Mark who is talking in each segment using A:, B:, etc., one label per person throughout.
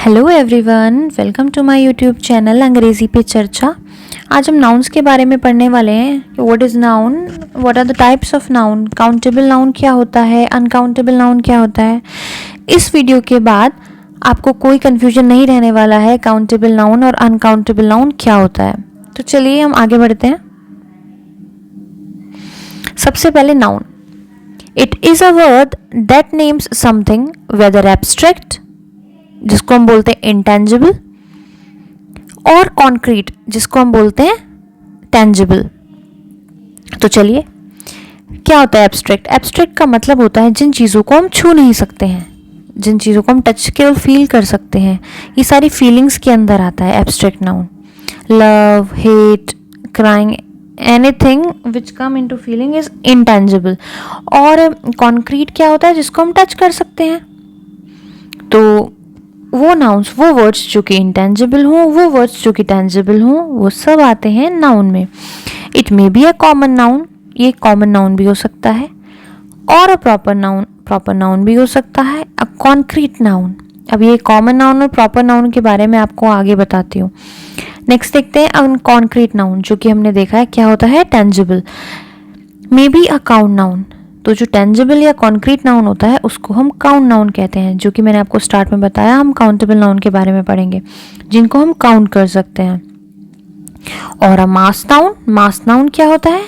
A: Hello everyone, welcome to my YouTube channel अंग्रेज़ी पे चर्चा। आज हम नाउन्स के बारे में पढ़ने वाले हैं कि what is noun, what are the types of noun, countable noun क्या होता है, अनकाउंटेबल नाउन क्या होता है। इस वीडियो के बाद आपको कोई कन्फ्यूजन नहीं रहने वाला है काउंटेबल नाउन और अनकाउंटेबल नाउन क्या होता है। तो चलिए हम आगे बढ़ते हैं। सबसे पहले noun, it is a word that names something whether abstract, जिसको हम बोलते हैं इंटेंजिबल, और कॉन्क्रीट, जिसको हम बोलते हैं टेंजिबल। तो चलिए, क्या होता है एब्स्ट्रैक्ट? एब्स्ट्रैक्ट का मतलब होता है जिन चीज़ों को हम छू नहीं सकते हैं, जिन चीज़ों को हम टच के और फील कर सकते हैं। ये सारी फीलिंग्स के अंदर आता है abstract noun. Love, hate, crying, anything which come into feeling is intangible. और कॉन्क्रीट क्या होता है? जिसको हम टच कर सकते हैं। तो वो नाउन्स, वो वर्ड्स जो कि इंटेंजिबल हों, वो वर्ड्स जो कि टेंजिबल हों, वो सब आते हैं नाउन में। It may be a common noun, ये कॉमन नाउन भी हो सकता है, और अ प्रॉपर नाउन भी हो सकता है, अ कॉन्क्रीट नाउन। अब ये कॉमन नाउन और प्रॉपर नाउन के बारे में आपको आगे बताती हूँ। नेक्स्ट देखते हैं अनकॉन्क्रीट नाउन, जो कि हमने देखा है क्या होता है, tangible. May be a count noun, तो जो टेंजिबल या कॉन्क्रीट नाउन होता है उसको हम काउंट नाउन कहते हैं, जो कि मैंने आपको स्टार्ट में बताया। हम काउंटेबल नाउन के बारे में पढ़ेंगे, जिनको हम काउंट कर सकते हैं। और अ मास नाउन क्या होता है?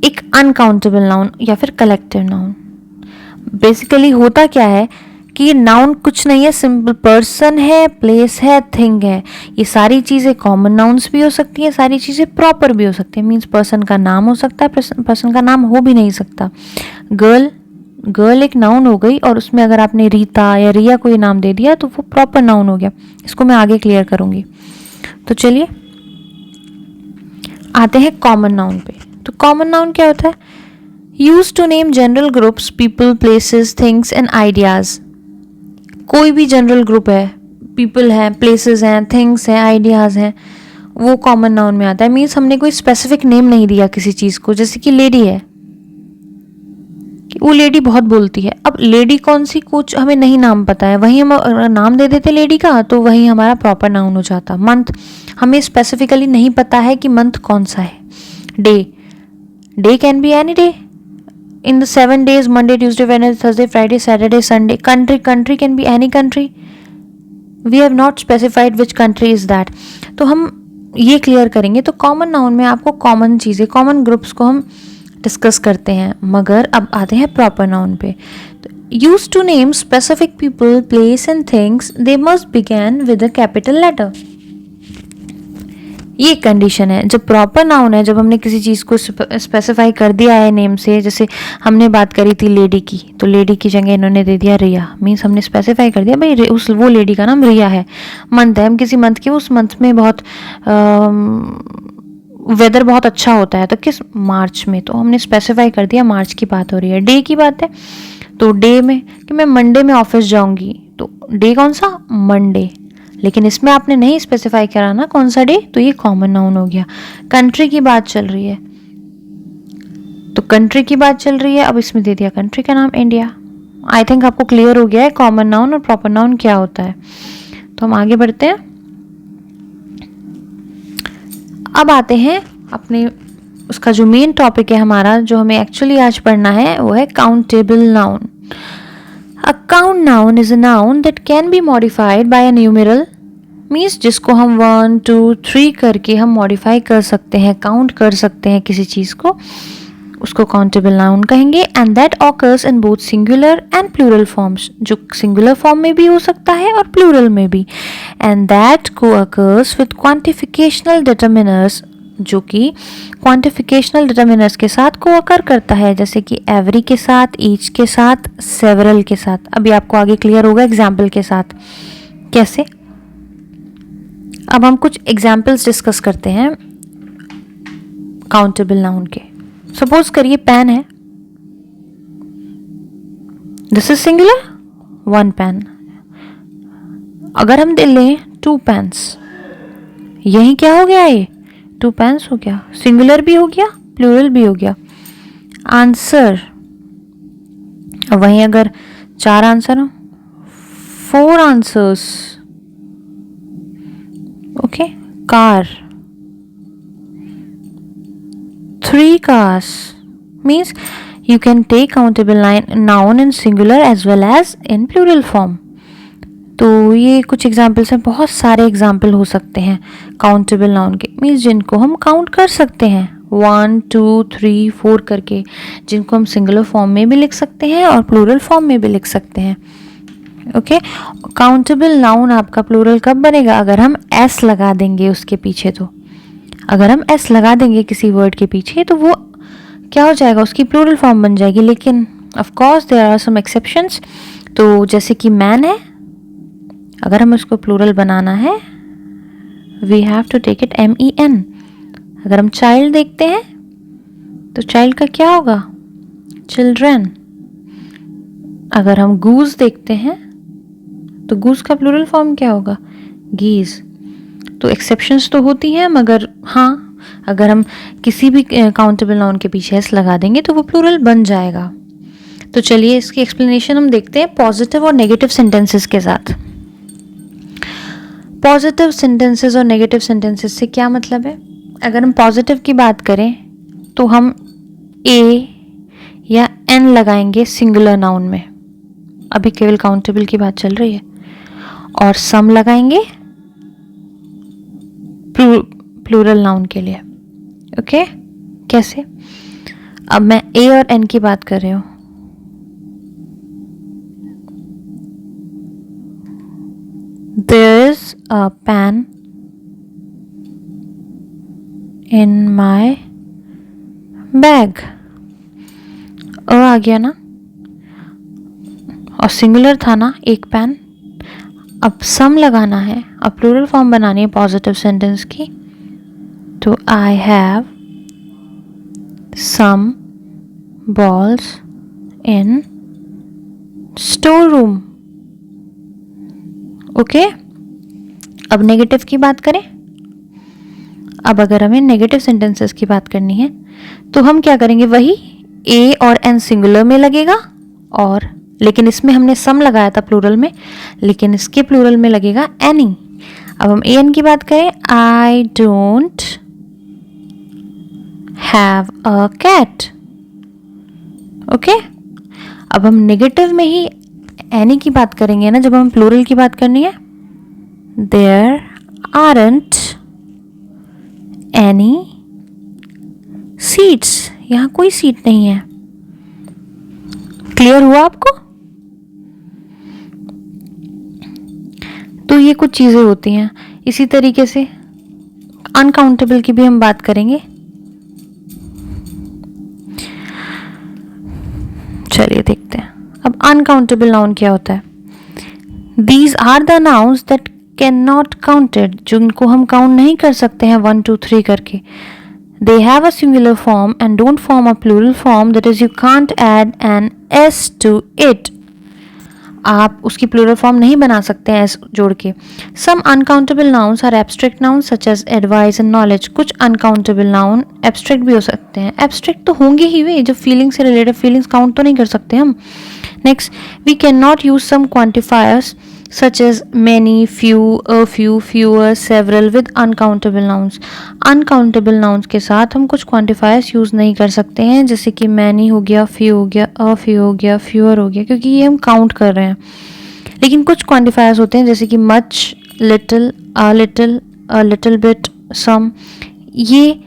A: एक अनकाउंटेबल नाउन या फिर कलेक्टिव नाउन। बेसिकली होता क्या है कि नाउन कुछ नहीं है, सिंपल पर्सन है, प्लेस है, थिंग है। ये सारी चीज़ें कॉमन नाउन्स भी हो सकती हैं, सारी चीज़ें प्रॉपर भी हो सकती हैं। मीन्स पर्सन का नाम हो सकता है, पर्सन का नाम हो भी नहीं सकता। गर्ल एक नाउन हो गई, और उसमें अगर आपने रीता या रिया कोई नाम दे दिया तो वो प्रॉपर नाउन हो गया। इसको मैं आगे क्लियर करूँगी। तो चलिए आते हैं कॉमन नाउन पे। तो कॉमन नाउन क्या होता है? Use to name general groups, people, places, things and ideas. कोई भी जनरल ग्रुप है, पीपल हैं, प्लेसेस हैं, थिंग्स हैं, आइडियाज हैं, वो कॉमन नाउन में आता है। मीन्स हमने कोई स्पेसिफिक नेम नहीं दिया किसी चीज़ को। जैसे कि लेडी है, कि वो लेडी बहुत बोलती है। अब लेडी कौन सी, कुछ हमें नहीं नाम पता है, वहीं हम नाम दे देते लेडी का, तो वही हमारा प्रॉपर नाउन हो जाता। मंथ, हमें स्पेसिफिकली नहीं पता है कि मंथ कौन सा है। Day can be any day in the 7 days, Monday, Tuesday, Wednesday, Thursday, Friday, Saturday, Sunday. Country can be any country. We have not specified which country is that. तो हम ये क्लियर करेंगे। तो कॉमन नाउन में आपको common चीज़ें, common groups को हम डिस्कस करते हैं। मगर अब आते हैं प्रॉपर नाउन पे। Use to name specific people, place and things, they must begin with a capital letter. ये कंडीशन है। जब प्रॉपर नाउन है, जब हमने किसी चीज़ को स्पेसिफाई कर दिया है नेम से, जैसे हमने बात करी थी लेडी की, तो लेडी की जगह इन्होंने दे दिया रिया। मीन्स हमने स्पेसिफाई कर दिया भाई उस वो लेडी का नाम रिया है। मंथ है, हम किसी मंथ के, उस मंथ में बहुत वेदर बहुत अच्छा होता है, तो किस, मार्च में, तो हमने स्पेसिफाई कर दिया मार्च की बात हो रही है। डे की बात है, तो डे में कि मैं मंडे में ऑफिस जाऊँगी, तो डे कौन सा, मंडे। लेकिन इसमें आपने नहीं स्पेसिफाई करा ना कौन सा डे, तो ये कॉमन नाउन हो गया। कंट्री की बात चल रही है, तो कंट्री की बात चल रही है, अब इसमें दे दिया कंट्री का नाम इंडिया। आई थिंक आपको क्लियर हो गया है कॉमन नाउन और प्रॉपर नाउन क्या होता है। तो हम आगे बढ़ते हैं। अब आते हैं अपने उसका जो मेन टॉपिक है हमारा, जो हमें एक्चुअली आज पढ़ना है, वो है countable noun. A count noun is a noun that can be modified by a numeral, means जिसको हम 1, 2, 3 करके हम मॉडिफाई कर सकते हैं, काउंट कर सकते हैं किसी चीज़ को, उसको काउंटेबल नाउन कहेंगे। And that occurs in both singular and plural forms, जो सिंगुलर फॉर्म में भी हो सकता है और प्लूरल में भी। एंड दैट को अकर्स विद क्वांटिफिकेशनल डिटर्मिनर्स, जो कि क्वांटिफिकेशनल डिटर्मिनर्स के साथ को अकर करता है, जैसे कि एवरी के साथ, ईच के साथ, सेवरल के साथ। अभी आपको आगे क्लियर होगा एग्जाम्पल के साथ कैसे। अब हम कुछ एग्जाम्पल्स डिस्कस करते हैं काउंटेबल नाउन के। सपोज करिए पेन है, दिस इज सिंगुलर, 1 पेन। अगर हम लें 2 पेन्स, यही क्या हो गया, ये 2 पेन्स हो गया, सिंगुलर भी हो गया, प्लूरल भी हो गया। आंसर, वहीं अगर 4 आंसर हो, 4 answers, car. 3 cars means you can take countable noun in singular as well as in plural form. तो ये कुछ एग्जाम्पल्स हैं, बहुत सारे एग्जाम्पल हो सकते हैं काउंटेबल नाउन के, मीन्स जिनको हम काउंट कर सकते हैं 1 2 3 4 करके, जिनको हम सिंगुलर फॉर्म में भी लिख सकते हैं और प्लूरल फॉर्म में भी लिख सकते हैं. ओके, काउंटेबल नाउन आपका प्लूरल कब बनेगा? अगर हम एस लगा देंगे उसके पीछे. तो अगर हम एस लगा देंगे किसी वर्ड के पीछे तो वो क्या हो जाएगा? उसकी प्लूरल फॉर्म बन जाएगी. लेकिन of course there are some exceptions. तो जैसे कि मैन है, अगर हम उसको प्लूरल बनाना है we have to take it MEN. अगर हम चाइल्ड देखते हैं तो चाइल्ड का क्या होगा? चिल्ड्रन. अगर हम गूज देखते हैं तो गूज का प्लूरल फॉर्म क्या होगा? गीज. तो एक्सेप्शंस तो होती हैं, मगर हाँ, अगर हम किसी भी काउंटेबल नाउन के पीछे एस लगा देंगे तो वो प्लूरल बन जाएगा. तो चलिए इसकी एक्सप्लेनेशन हम देखते हैं पॉजिटिव और नेगेटिव सेंटेंसेस के साथ. पॉजिटिव सेंटेंसेस और नेगेटिव सेंटेंसेस से क्या मतलब है? अगर हम पॉजिटिव की बात करें तो हम ए या एन लगाएंगे सिंगुलर नाउन में, अभी केवल काउंटेबल की बात चल रही है, और सम लगाएंगे प्लूरल नाउन के लिए. ओके, कैसे? अब मैं ए और एन की बात कर रही हूँ. There is a pen in my bag. आ गया ना, और सिंगुलर था ना एक पेन. अब सम लगाना है, अब प्लूरल फॉर्म बनानी है पॉजिटिव सेंटेंस की. तो I have some balls in store room. Okay, अब नेगेटिव की बात करें. अब अगर हमें नेगेटिव सेंटेंसेस की बात करनी है तो हम क्या करेंगे? वही ए और एन सिंगुलर में लगेगा, और लेकिन इसमें हमने सम लगाया था प्लूरल में, लेकिन इसके प्लूरल में लगेगा एनी. अब हम ए एन की बात करें, I don't have a cat. Okay, अब हम नेगेटिव में ही एनी की बात करेंगे ना, जब हम प्लूरल की बात करनी है. There aren't any seats. यहां कोई सीट नहीं है. क्लियर हुआ आपको? तो ये कुछ चीजें होती हैं. इसी तरीके से अनकाउंटेबल की भी हम बात करेंगे. चलिए देखते हैं. अब अनकाउंटेबल नाउन क्या होता है? These are the nouns that can not counted, जिनको हम काउंट नहीं कर सकते हैं 1 2 3 करके. They have a singular form and don't form a plural form, that is you can't add an S to it. आप उसकी प्लूरल फॉर्म नहीं बना सकते हैं एस जोड़ के. Some uncountable nouns are abstract nouns such as advice and knowledge. कुछ uncountable noun abstract भी हो सकते हैं. एब्स्ट्रैक्ट तो होंगे ही वे, जो फीलिंग से रिलेटेड. फीलिंग्स काउंट तो नहीं कर सकते हम. Next, we can not use some quantifiers such as many, few, a few, fewer, several with uncountable nouns. uncountable nouns के साथ हम कुछ quantifiers यूज़ नहीं कर सकते हैं, जैसे कि many हो गया, few हो गया, a few हो गया, fewer हो गया, क्योंकि ये हम काउंट कर रहे हैं. लेकिन कुछ quantifiers होते हैं जैसे कि much, little, a little bit, some. ये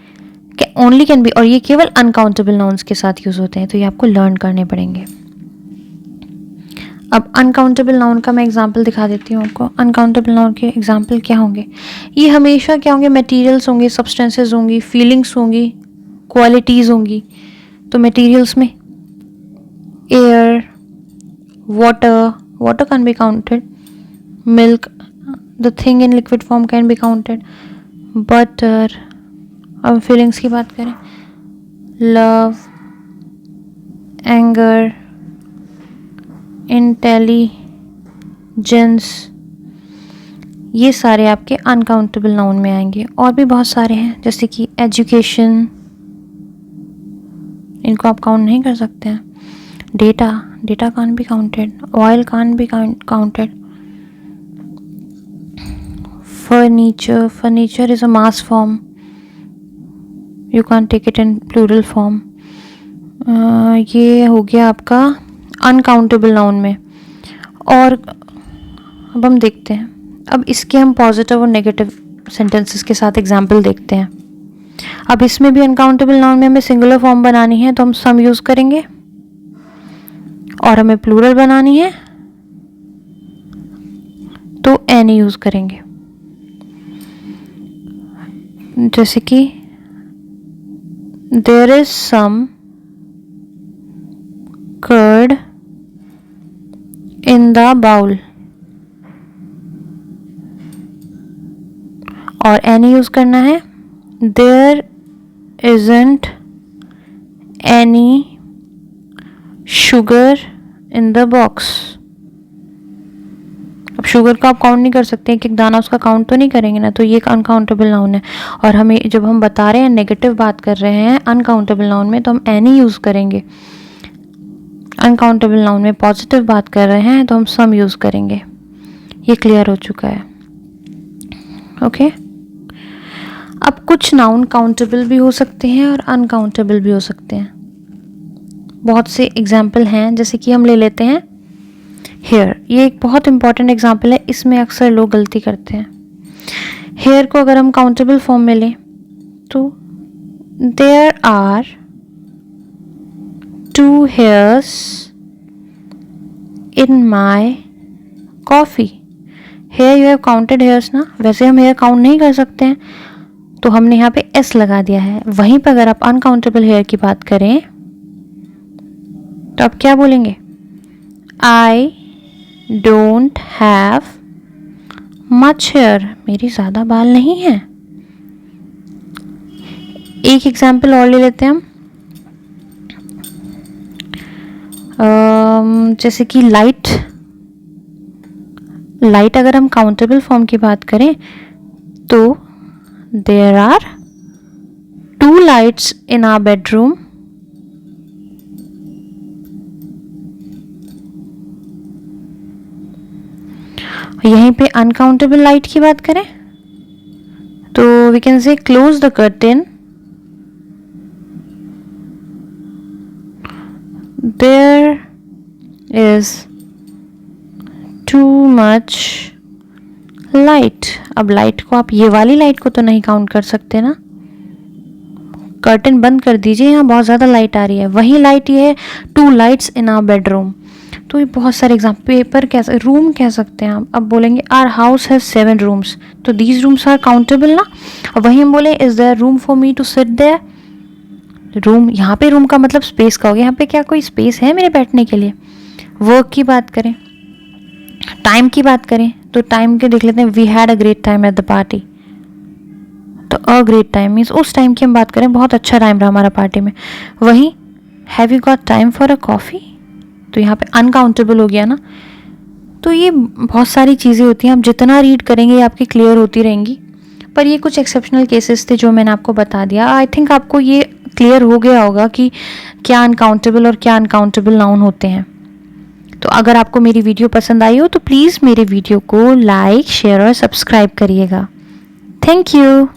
A: only can be, और ये केवल uncountable nouns के साथ यूज़ होते हैं. तो ये आपको लर्न करने पड़ेंगे. अब अनकाउंटेबल नाउन का मैं एग्जांपल दिखा देती हूँ आपको. अनकाउंटेबल नाउन के एग्जांपल क्या होंगे? ये हमेशा क्या होंगे? मटेरियल्स होंगे, सब्सटेंसेस होंगी, फीलिंग्स होंगी, क्वालिटीज़ होंगी. तो मटेरियल्स में air, water can be counted, milk, the thing in liquid form can be counted, butter. अब फीलिंग्स की बात करें, लव, एंगर, इंटेलिजेंस, ये सारे आपके अनकाउंटेबल नाउन में आएंगे. और भी बहुत सारे हैं जैसे कि एजुकेशन, इनको आप काउंट नहीं कर सकते हैं. Data can be counted, oil can be counted, furniture is a mass form, you can't take it in plural form. ये हो गया आपका अनकाउंटेबल नाउन में. और अब हम देखते हैं, अब इसके हम पॉजिटिव और नेगेटिव सेंटेंसेस के साथ एग्जाम्पल देखते हैं. अब इसमें भी अनकाउंटेबल नाउन में हमें सिंगुलर फॉर्म बनानी है तो हम सम यूज करेंगे, और हमें प्लूरल बनानी है तो एनी यूज करेंगे. जैसे कि there is some curd in the bowl, और एनी यूज करना है there isn't any sugar in the box. अब शुगर को आप काउंट नहीं कर सकते, एक एक दाना उसका काउंट तो नहीं करेंगे ना, तो ये एक अनकाउंटेबल नाउन है. और हमें जब हम बता रहे हैं नेगेटिव बात कर रहे हैं अनकाउंटेबल नाउन में तो हम एनी यूज करेंगे. अनकाउंटेबल नाउन में पॉजिटिव बात कर रहे हैं तो हम सम यूज करेंगे. ये क्लियर हो चुका है. ओके. अब कुछ नाउन काउंटेबल भी हो सकते हैं और अनकाउंटेबल भी हो सकते हैं. बहुत से एग्जाम्पल हैं, जैसे कि हम ले लेते हैं हेयर. ये एक बहुत इंपॉर्टेंट एग्जाम्पल है, इसमें अक्सर लोग गलती करते हैं. हेयर को अगर हम काउंटेबल फॉर्म में लें तो there are 2 hairs in my coffee. Here you have counted hairs ना. वैसे हम हेयर काउंट नहीं कर सकते हैं तो हमने यहाँ पे एस लगा दिया है. वहीं पर अगर आप अनकाउंटेबल हेयर की बात करें तो आप क्या बोलेंगे? I don't have much hair. मेरी ज़्यादा बाल नहीं हैं. एक एग्जाम्पल और ले लेते हैं हम. जैसे कि लाइट अगर हम काउंटेबल फॉर्म की बात करें तो there are 2 lights in our bedroom. यहीं पे अनकाउंटेबल लाइट की बात करें तो we can say close the curtain. There is too much light. अब लाइट को आप ये वाली लाइट को तो नहीं काउंट कर सकते ना. कर्टन बंद कर दीजिए, यहाँ बहुत ज़्यादा लाइट आ रही है. वही लाइट ये है 2 lights इन आवर बेडरूम. तो ये बहुत सारे एग्जाम्पल. पेपर कह सकते, रूम कह सकते हैं आप. अब बोलेंगे आर हाउस हैज 7 rooms, तो दीज रूम्स आर काउंटेबल ना. और वहीं हम बोले is there room for me to sit there. Room, यहाँ पे रूम का मतलब स्पेस का हो गया. यहाँ पे क्या कोई स्पेस है मेरे बैठने के लिए? वर्क की बात करें, टाइम की बात करें तो टाइम के देख लेते हैं. We had a great time at the party. तो अ ग्रेट टाइम मीन्स उस टाइम की हम बात करें, बहुत अच्छा टाइम रहा हमारा पार्टी में. वहीं have you got time for a coffee, तो यहाँ पे अनकाउंटेबल हो गया ना. तो ये बहुत सारी चीज़ें होती हैं. आप जितना रीड करेंगे ये आपकी क्लियर होती रहेंगी. पर ये कुछ एक्सेप्शनल केसेस थे जो मैंने आपको बता दिया. आई थिंक आपको ये क्लियर हो गया होगा कि क्या अनकाउंटेबल और क्या अनकाउंटेबल नाउन होते हैं. तो अगर आपको मेरी वीडियो पसंद आई हो तो प्लीज़ मेरे वीडियो को लाइक, शेयर और सब्सक्राइब करिएगा. Thank you.